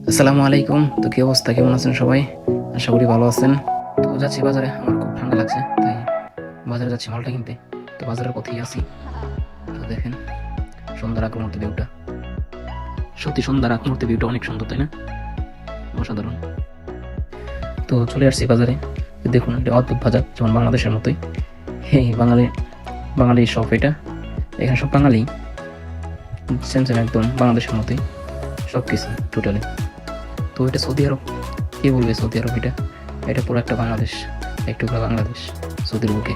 আসসালামু আলাইকুম। তো কি অবস্থা, কেমন আছেন সবাই? আশা করি ভালো আছেন। তো যাচ্ছি বাজারে, আমার খুব ঠান্ডা লাগছে তাই বাজারে যাচ্ছি মালটা কিনতে। তো বাজারের পথেই আছি। তো দেখেন সন্ধ্যার আগ মুহূর্তে ভিউটা, সত্যি সন্ধ্যার আগ মুহূর্তে ভিউটা অনেক সুন্দর, তাই না? অসাধারণ। তো চলে আসছি বাজারে। দেখুন একটা অদ্ভুত বাজার, যেমন বাংলাদেশের মতোই। এই বাঙালি শপ এটা। এখানে সব বাঙালি, সেম সেম একদম বাংলাদেশের মতোই সব কিছু টোটালি। তো এটা সৌদি আরব, কে বলবে সৌদি আরব? এটা পুরো একটা বাংলাদেশ, একটু বাংলাদেশ সৌদির বুকে।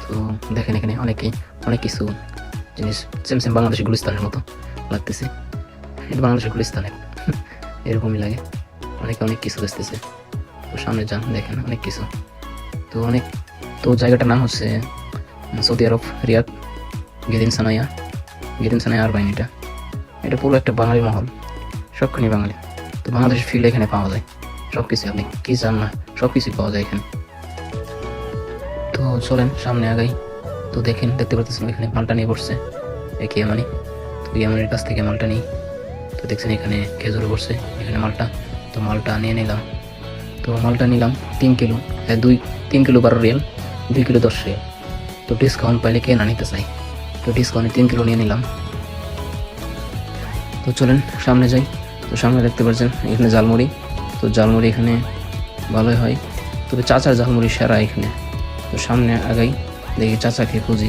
তো দেখেন এখানে অনেক কিছু জিনিস সেম সেম বাংলাদেশের গুলিস্তানের মতো লাগতেছে। এটা বাংলাদেশের গুলিস্তানে এরকমই লাগে। অনেক কিছু দেখতেছে। তো সামনে যান, দেখেন অনেক কিছু। তো জায়গাটার নাম হচ্ছে সৌদি আরব রিয়াদ গেদিন সানায়া আরবাইন। এটা পুরো একটা বাঙালি মহল, সবখানি বাঙালি। তো বাংলাদেশের ফিল্ড এখানে পাওয়া যায় সব কিছু, আপনি কি চান না সব কিছুই পাওয়া যায় এখানে। তো চলেন সামনে আগাই। তো দেখতে পাচ্ছেন এখানে মালটা নিয়ে বসছে এই কিয়ামানি। তো কিয়ামানির কাছ থেকে মালটা নিই। তো দেখছেন এখানে খেজুরে বসছে এখানে মালটা। তো মালটা নিয়ে নিলাম। তো মালটা নিলাম 3 kilo, 3 kilo 12 Real, 2 kilo 10 Real. তো ডিসকাউন্ট পাইলে কে না নিতে চাই। তো ডিসকাউন্টে 3 কিলো নিয়ে নিলাম। তো চলেন সামনে যাই। তো সামনে দেখতে পাচ্ছেন এখানে ঝালমুড়ি। তো ঝালমুড়ি এখানে ভালোই হয়, তবে চাচার ঝালমুড়ি সেরা এখানে। তো সামনে আগাই, দেখি চাচাকে খুঁজি,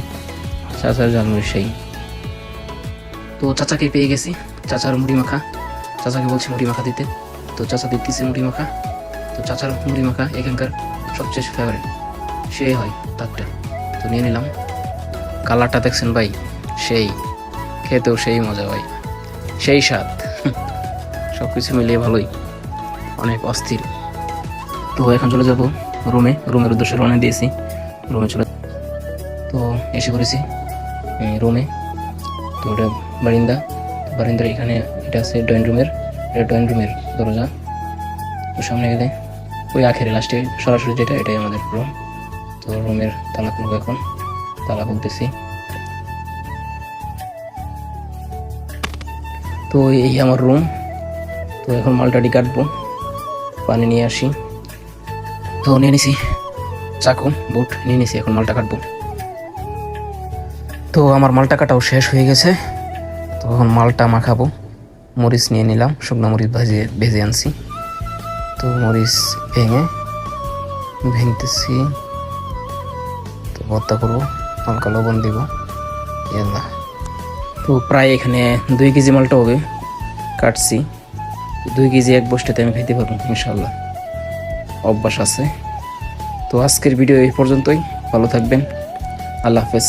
চাচার ঝালমুড়ি সেই। তো চাচাকে পেয়ে গেছি, চাচার মুড়ি মাখা। চাচাকে বলছি মুড়ি মাখা দিতে, তো চাচা দিতেছে মুড়ি মাখা। তো চাচার মুড়ি মাখা এখানকার সবচেয়ে ফেভারিট, সেই হয় তারটা। তো নিয়ে নিলাম। কালারটা দেখছেন ভাই, সেই খেতেও সেই মজা ভাই, সেই স্বাদ। সব কিছু মিলিয়ে ভালোই, অনেক অস্থির। তো এখন চলে যাব রুমের উদ্দেশ্যে রওনা দিয়েছি। তো এসে পড়েছি রুমে। তো ওটা বারিন্দার এখানে এটা আছে ড্রয়িং রুমের দরজা। তো সামনে গেলে ওই আখের লাস্টে সরাসরি এটাই আমাদের রুম। তো রুমের তালা খুলবো, এখন তালা খুলতেছি। তো এই আমার রুম। তো এখন মালটাটি কাটবো, পানি নিয়ে আসি। তো নিয়ে নিছি চাকু বুট নিয়ে নিছি, এখন মালটা কাটবো। তো আমার মালটা কাটাও শেষ হয়ে গেছে। তো এখন মালটা মাখাবো। মরিচ নিয়ে নিলাম, শুকনো মরিচ ভেজে আনছি। তো মরিচ ভেঙতেছি। তো ভর্তা করবো, হালকা লবণ দিব। তো প্রায় এখানে 2 কেজি মালটা হবে কাটছি। 2 কেজি এক বস্তাতে আমি খেতে পারবো ইনশাল্লাহ, অভ্যাস আছে। তো আজকের ভিডিও এই পর্যন্তই, ভালো থাকবেন, আল্লাহ হাফেজ।